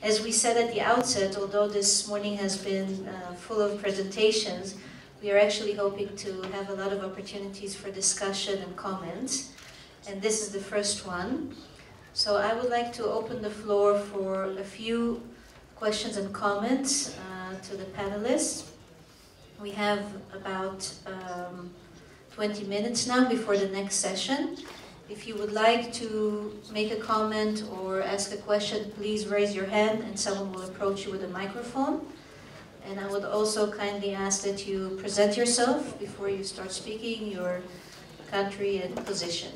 As we said at the outset, although this morning has been full of presentations, we are actually hoping to have a lot of opportunities for discussion and comments. And this is the first one. So I would like to open the floor for a few questions and comments to the panelists. We have about 20 minutes now before the next session. If you would like to make a comment or ask a question, please raise your hand and someone will approach you with a microphone. And I would also kindly ask that you present yourself before you start speaking, your country and position.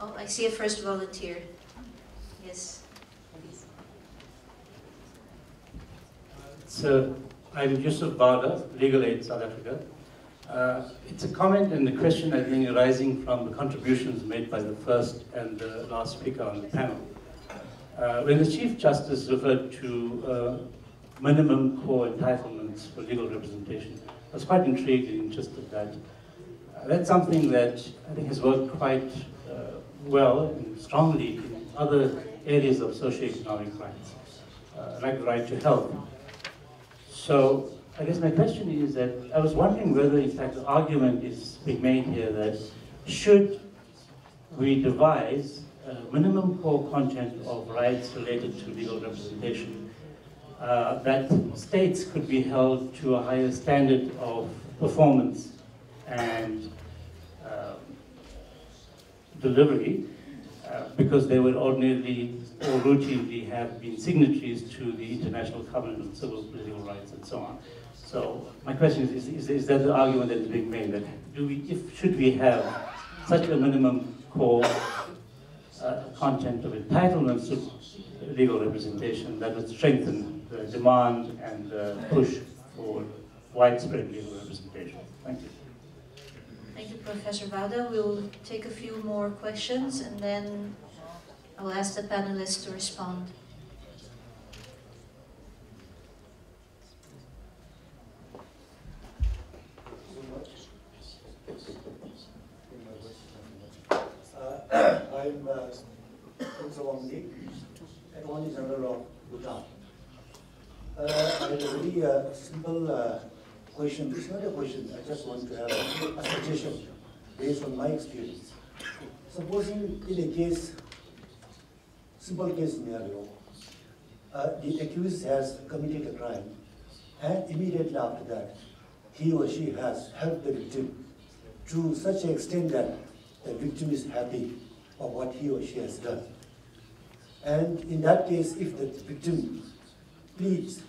Oh, I see a first volunteer. Yes. So, I'm Yusuf Bada, Legal Aid South Africa. It's a comment and a question, I think, arising from the contributions made by the first and the last speaker on the panel. When the Chief Justice referred to minimum core entitlements for legal representation, I was quite intrigued and interested that. That's something that I think has worked quite well and strongly in other areas of socioeconomic rights, like the right to health. So I guess my question is that I was wondering whether in fact the argument is being made here that should we devise a minimum core content of rights related to legal representation, that states could be held to a higher standard of performance and delivery, because they would ordinarily or routinely have been signatories to the International Covenant on Civil and Political Rights and so on. So my question is that the argument that is being made, that should we have such a minimum core content of entitlements to legal representation that would strengthen the demand and the push for widespread legal representation? Thank you. Thank you, Professor Bada. We'll take a few more questions and then I'll ask the panelists to respond. I'm Miri, Attorney General of Bhutan. I have a very simple question. It's not a question, I just want to have a suggestion based on my experience. Supposing in a case, simple case scenario, the accused has committed a crime and immediately after that, he or she has helped the victim to such an extent that the victim is happy of what he or she has done. And in that case, if the victim pleads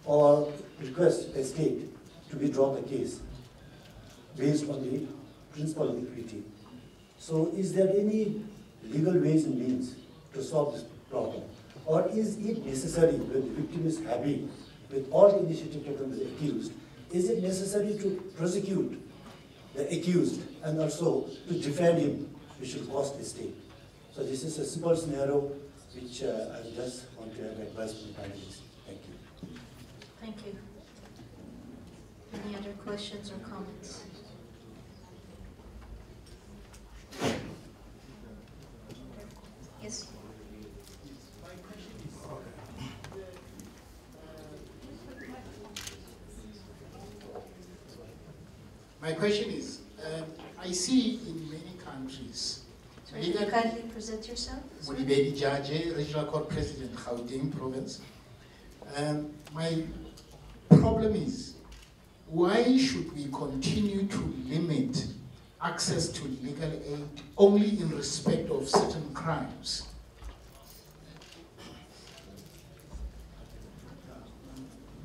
or requests the state to withdraw the case based on the principle of equity, so is there any legal ways and means to solve this problem? Or is it necessary, when the victim is happy with all the initiative taken by the accused, is it necessary to prosecute the accused and also to defend him, which will cost the state? So this is a simple scenario which I just want to have advice from the panelists. Thank you. Thank you. Any other questions or comments? Yes. My question is, I see in many countries. Sorry, can you kindly present yourself? Mulibedi Jaje, Regional Court President, Gauteng Province. My problem is, why should we continue to limit access to legal aid only in respect of certain crimes?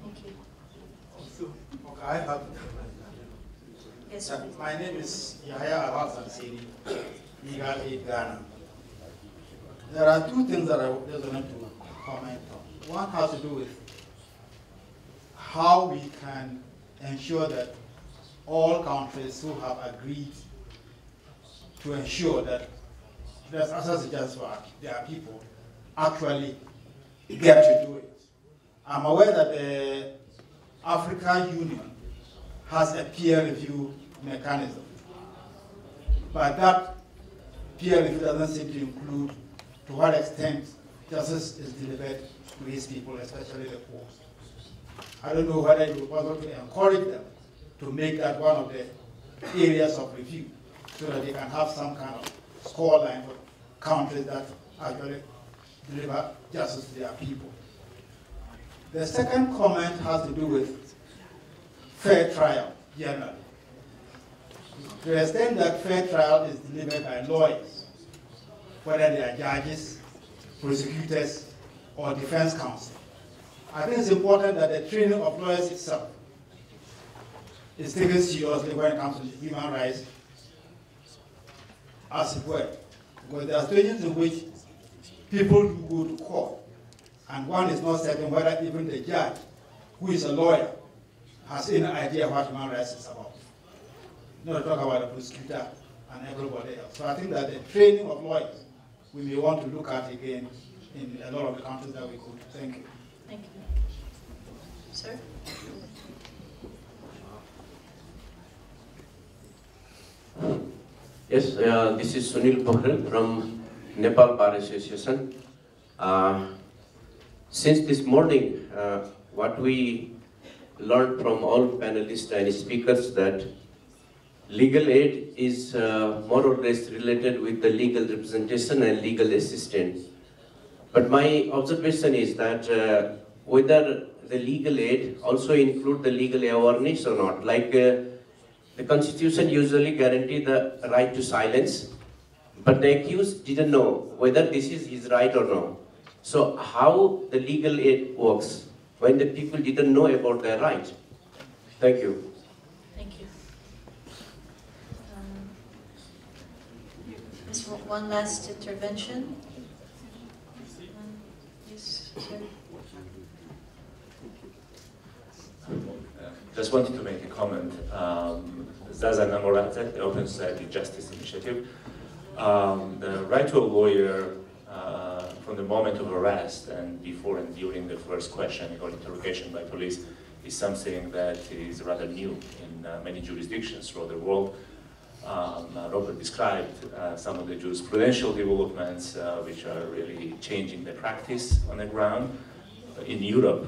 Thank you. Okay, I have. Yes, My name is Yahya Al-Hassan, Legal Aid Ghana. There are two things that I just want to comment on. One has to do with how we can ensure that all countries who have agreed to ensure that there's access to justice for their people actually get to do it. I'm aware that the African Union has a peer review mechanism. But that peer review doesn't seem to include to what extent justice is delivered to these people, especially the poor. I don't know whether it would be possible to encourage them to make that one of the areas of review so that they can have some kind of scoreline for countries that actually deliver justice to their people. The second comment has to do with fair trial, generally. To the extent that fair trial is delivered by lawyers, whether they are judges, prosecutors, or defense counsel, I think it's important that the training of lawyers itself is taken seriously when it comes to human rights, as it were. Because there are situations in which people do go to court, and one is not certain whether even the judge, who is a lawyer, has any idea what human rights is about. Not to talk about the prosecutor and everybody else. So I think that the training of lawyers, we may want to look at again in a lot of the countries that we could. Thank you. Thank you. Sir? Yes, this is Sunil Pokhran from Nepal Bar Association. Since this morning, what we learned from all panelists and speakers that legal aid is more or less related with the legal representation and legal assistance. But my observation is that whether the legal aid also include the legal awareness or not. Like the Constitution usually guarantee the right to silence, but the accused didn't know whether this is his right or not. So how the legal aid works when the people didn't know about their right? Thank you. Thank you. Just one last intervention. Yes, sir. Just wanted to make a comment. Zaza Namoradze, the Open Society Justice Initiative. The right to a lawyer from the moment of arrest and before and during the first question or interrogation by police is something that is rather new in many jurisdictions throughout the world. Robert described some of the jurisprudential developments which are really changing the practice on the ground. In Europe,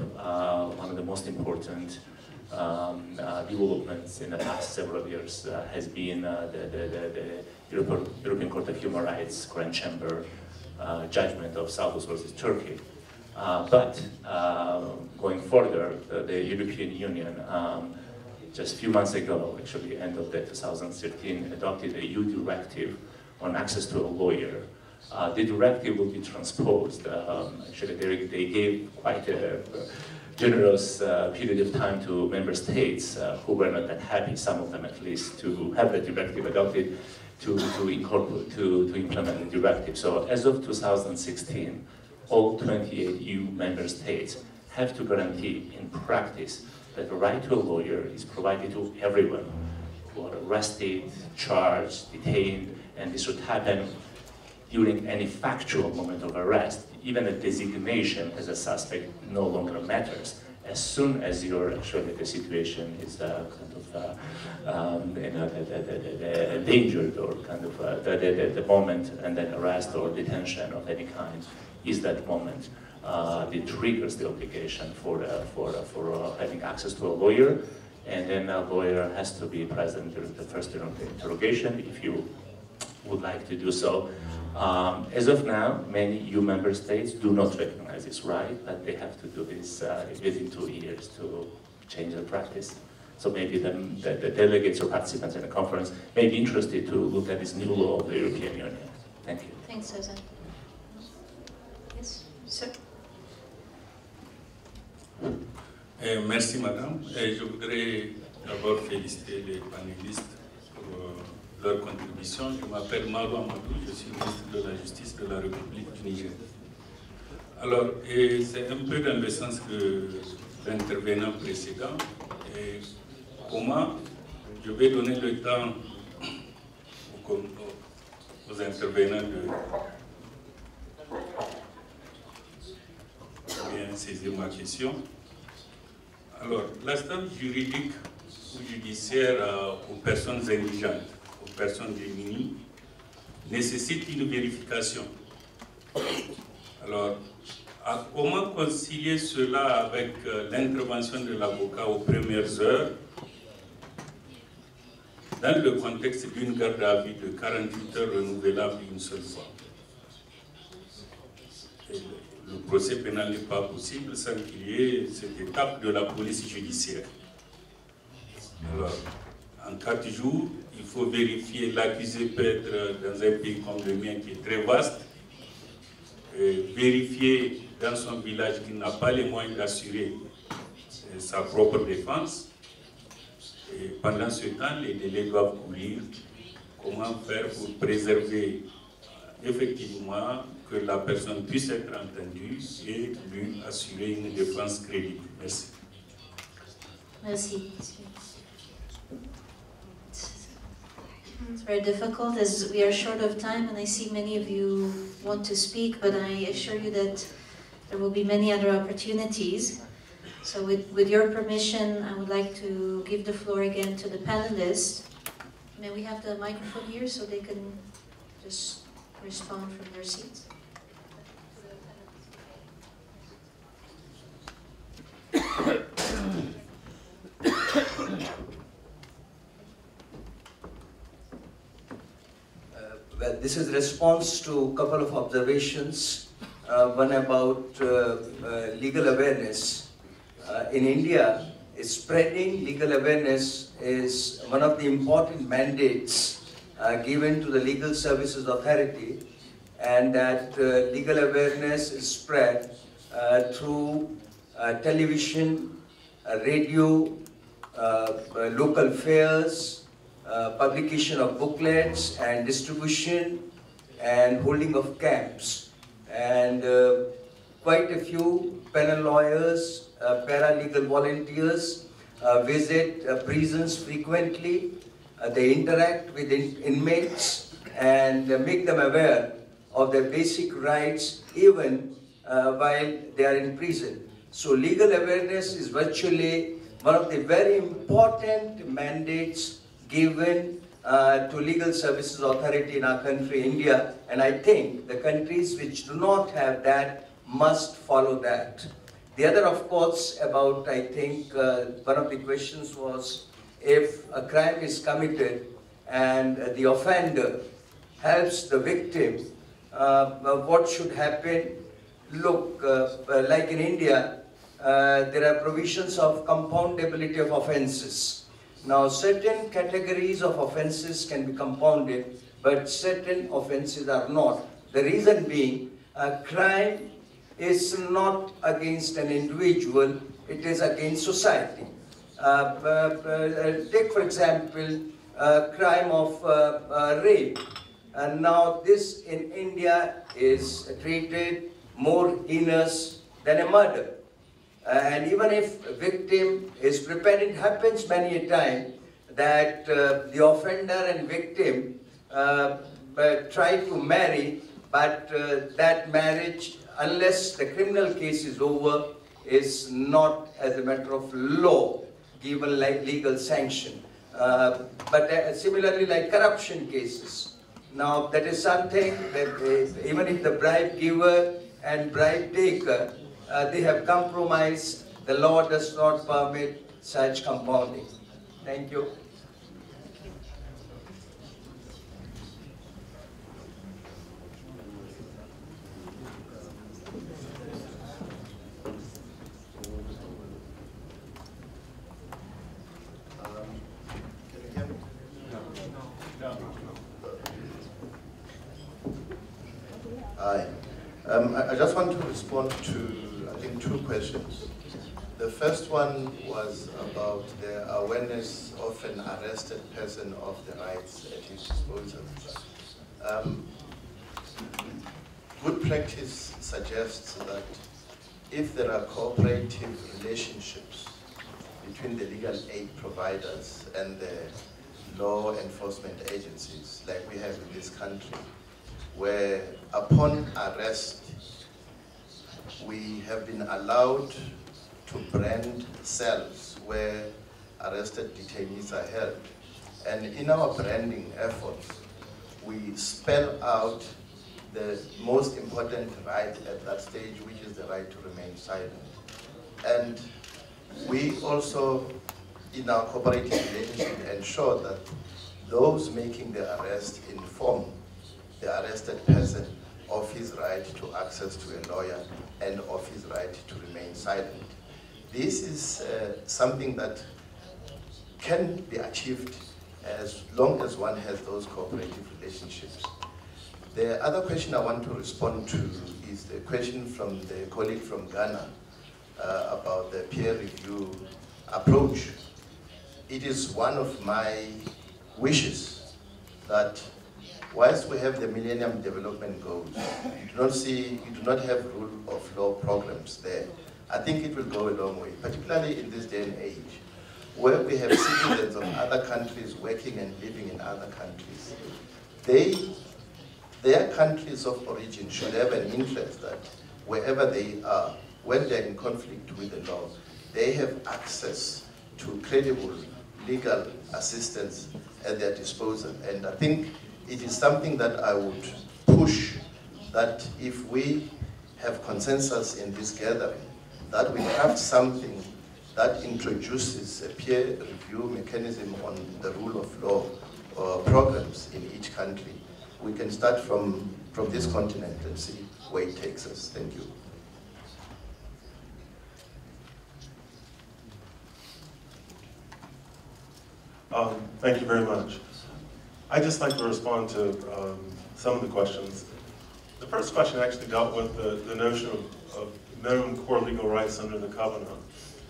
one of the most important developments in the past several years has been the European Court of Human Rights Grand Chamber judgment of Southwest versus Turkey. But going further, the European Union just a few months ago, actually end of 2013, adopted a EU directive on access to a lawyer. The directive will be transposed. Actually, they gave quite a generous period of time to member states who were not that happy, some of them at least, to have the directive adopted to implement the directive. So as of 2016, all 28 EU member states have to guarantee in practice that the right to a lawyer is provided to everyone who are arrested, charged, detained, and this should happen during any factual moment of arrest. Even a designation as a suspect no longer matters. As soon as you're actually, the situation is endangered or kind of the moment and then arrest or detention of any kind is that moment. It triggers the obligation for having access to a lawyer, and then a lawyer has to be present during the first interrogation if you would like to do so. As of now, many EU member states do not recognize this right, but they have to do this within 2 years to change the practice. So maybe the delegates or participants in the conference may be interested to look at this new law of the European Union. Thank you. Thanks, Susan. Yes, sir. Merci, madame. Je voudrais d'abord féliciter les panélistes pour leur contribution. Je m'appelle Marou Amadou, je suis ministre de la Justice de la République du Niger. Alors, c'est un peu dans le sens que l'intervenant précédent. Et comment je vais donner le temps aux intervenants de bien saisir ma question. Alors, l'aspect juridique ou judiciaire aux personnes indigentes, aux personnes démunies nécessite une vérification. Alors, comment concilier cela avec l'intervention de l'avocat aux premières heures dans le contexte d'une garde à vue de 48 heures renouvelable une seule fois? Et le procès pénal n'est pas possible sans qu'il y ait cette étape de la police judiciaire. Alors, en 4 jours, il faut vérifier, l'accusé peut être dans un pays comme le mien qui est très vaste, et vérifier dans son village qu'il n'a pas les moyens d'assurer sa propre défense. Et pendant ce temps, les délais doivent courir. Comment faire pour préserver effectivement que la personne puisse être entendue et lui assurer une défense crédible. Merci. Merci. It's very difficult as we are short of time, and I see many of you want to speak, but I assure you that there will be many other opportunities. So with your permission, I would like to give the floor again to the panelists. May we have the microphone here so they can just respond from their seats? Well, this is response to a couple of observations. One about legal awareness. In India, spreading legal awareness is one of the important mandates given to the Legal Services Authority, and that legal awareness is spread through television, radio, local fairs, publication of booklets and distribution and holding of camps. And quite a few penal lawyers, paralegal volunteers visit prisons frequently. They interact with inmates and make them aware of their basic rights even while they are in prison. So legal awareness is virtually one of the very important mandates given to Legal Services Authority in our country, India, and I think the countries which do not have that must follow that. The other, of course, about, I think, one of the questions was if a crime is committed and the offender helps the victim, what should happen? Look, like in India, there are provisions of compoundability of offenses. Now, certain categories of offenses can be compounded, but certain offenses are not. The reason being, crime is not against an individual, it is against society. Take, for example, crime of rape. And now this in India is treated more heinous than a murder. And even if a victim is prepared, it happens many a time that the offender and victim try to marry, but that marriage, unless the criminal case is over, is not as a matter of law, given like legal sanction. But similarly, like corruption cases. Now, that is something that even if the bribe giver and bribe taker, they have compromised, the law does not permit such compounding. Thank you. Hi. I just want to respond to, I think, 2 questions. The first one was about the awareness of an arrested person of the rights at his disposal. Good practice suggests that if there are cooperative relationships between the legal aid providers and the law enforcement agencies, like we have in this country, where upon arrest, we have been allowed to brand cells where arrested detainees are held. And in our branding efforts, we spell out the most important right at that stage, which is the right to remain silent. And we also, in our cooperative relationship, ensure that those making the arrest inform the arrested person of his right to access to a lawyer and of his right to remain silent. This is something that can be achieved as long as one has those cooperative relationships. The other question I want to respond to is the question from the colleague from Ghana about the peer review approach. It is one of my wishes that whilst we have the Millennium Development Goals, you do not have rule of law programs there. I think it will go a long way, particularly in this day and age, where we have citizens of other countries working and living in other countries. Their countries of origin should have an interest that wherever they are, when they're in conflict with the law, they have access to credible legal assistance at their disposal. And I think it is something that I would push, that if we have consensus in this gathering, that we craft something that introduces a peer review mechanism on the rule of law programs in each country. We can start from this continent and see where it takes us. Thank you. Thank you very much. I'd just like to respond to some of the questions. The first question actually dealt with the notion of minimum core legal rights under the covenant.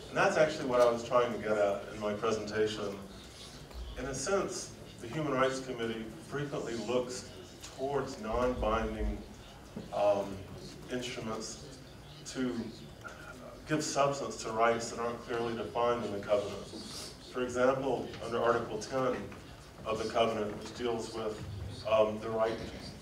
And that's actually what I was trying to get at in my presentation. In a sense, the Human Rights Committee frequently looks towards non-binding instruments to give substance to rights that aren't clearly defined in the covenant. For example, under Article 10 of the covenant, which deals with the right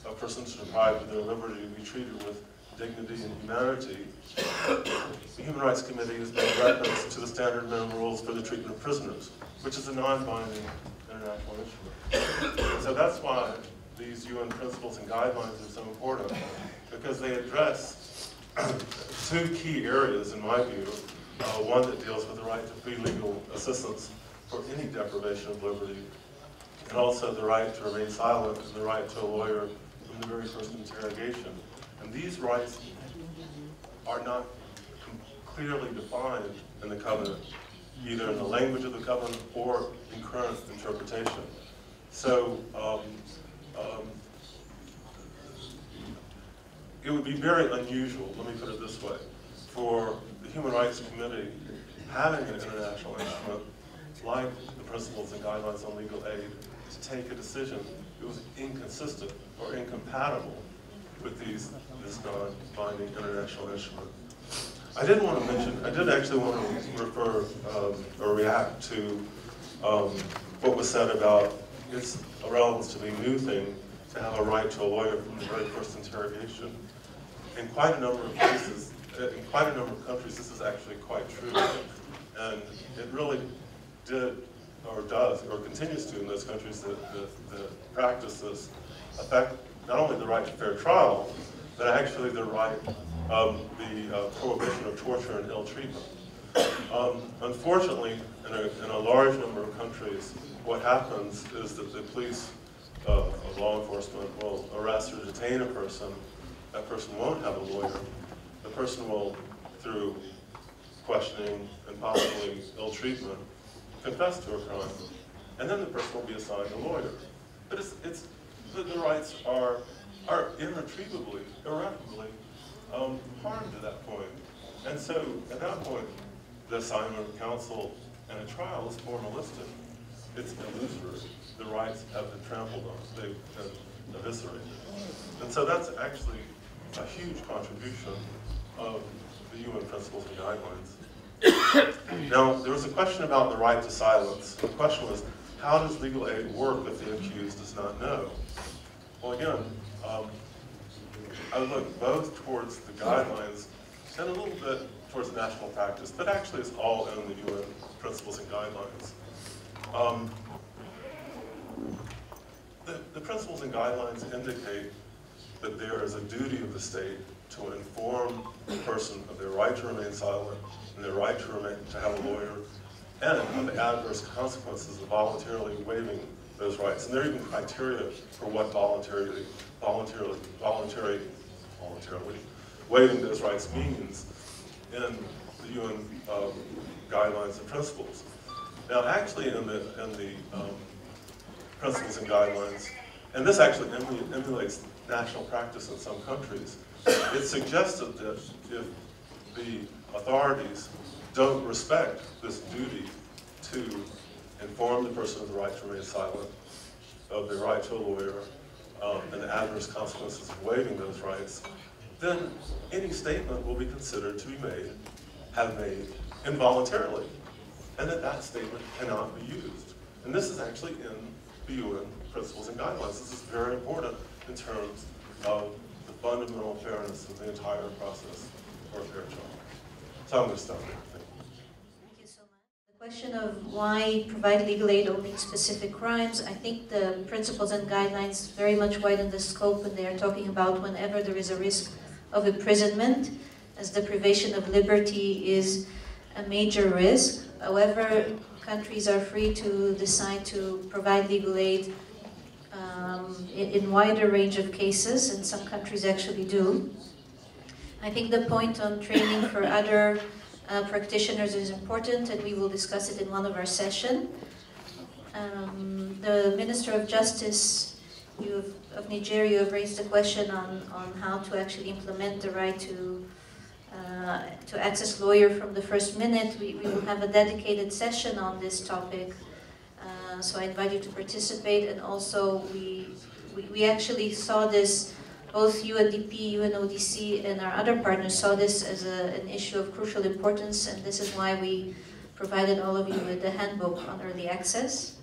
of persons deprived of their liberty to be treated with dignity and humanity, the Human Rights Committee has made reference to the standard minimum rules for the treatment of prisoners, which is a non-binding international instrument. So that's why these UN principles and guidelines are so important, because they address two key areas, in my view. One that deals with the right to free legal assistance for any deprivation of liberty, and also the right to remain silent and the right to a lawyer from the very first interrogation. And these rights are not clearly defined in the covenant, either in the language of the covenant or in current interpretation. So it would be very unusual, let me put it this way, for the Human Rights Committee having an international instrument like the Principles and Guidelines on Legal Aid to take a decision that was inconsistent or incompatible with this non-binding international instrument. I did actually want to refer or react to what was said about it's a relatively new thing to have a right to a lawyer from the very first interrogation. In quite a number of cases, in quite a number of countries, this is actually quite true. And it really did, or does, or continues to in those countries that practice this, affect not only the right to fair trial, but actually the right of the prohibition of torture and ill treatment. Unfortunately, in a large number of countries, what happens is that the police of law enforcement will arrest or detain a person. That person won't have a lawyer. The person will, through questioning and possibly ill treatment, confess to a crime, and then the person will be assigned a lawyer. But the rights are irretrievably, irreparably harmed at that point. And so, at that point, the assignment of counsel and a trial is formalistic. It's illusory. The rights have been trampled on. They've been eviscerated. And so that's actually a huge contribution of the UN Principles and Guidelines. Now, there was a question about the right to silence. The question was, how does legal aid work if the accused does not know? Well, again, I would look both towards the guidelines and a little bit towards national practice, but actually it's all in the UN Principles and Guidelines. the principles and guidelines indicate that there is a duty of the state to inform the person of their right to remain silent and their right to have a lawyer, and of the adverse consequences of voluntarily waiving those rights. And there are even criteria for what voluntarily waiving those rights means in the UN guidelines and principles. Now, actually, in the principles and guidelines, and this actually emulates national practice in some countries, it's suggested that if the authorities don't respect this duty to inform the person of the right to remain silent, of their right to a lawyer, and the adverse consequences of waiving those rights, then any statement will be considered to be made involuntarily, and that statement cannot be used. And this is actually in the UN principles and guidelines. This is very important in terms of the fundamental fairness of the entire process for a fair trial. So I'm going to stop there. Thank you so much. The question of why provide legal aid only in specific crimes, I think the principles and guidelines very much widen the scope, and they are talking about whenever there is a risk of imprisonment, as the privation of liberty is a major risk. However, countries are free to decide to provide legal aid in wider range of cases, and some countries actually do. I think the point on training for other practitioners is important, and we will discuss it in one of our sessions. The Minister of Justice of Nigeria have raised a question on how to actually implement the right to access lawyer from the first minute. We will have a dedicated session on this topic, so I invite you to participate. And also we actually saw this, both UNDP, UNODC, and our other partners saw this as an issue of crucial importance, and this is why we provided all of you with the handbook on early access.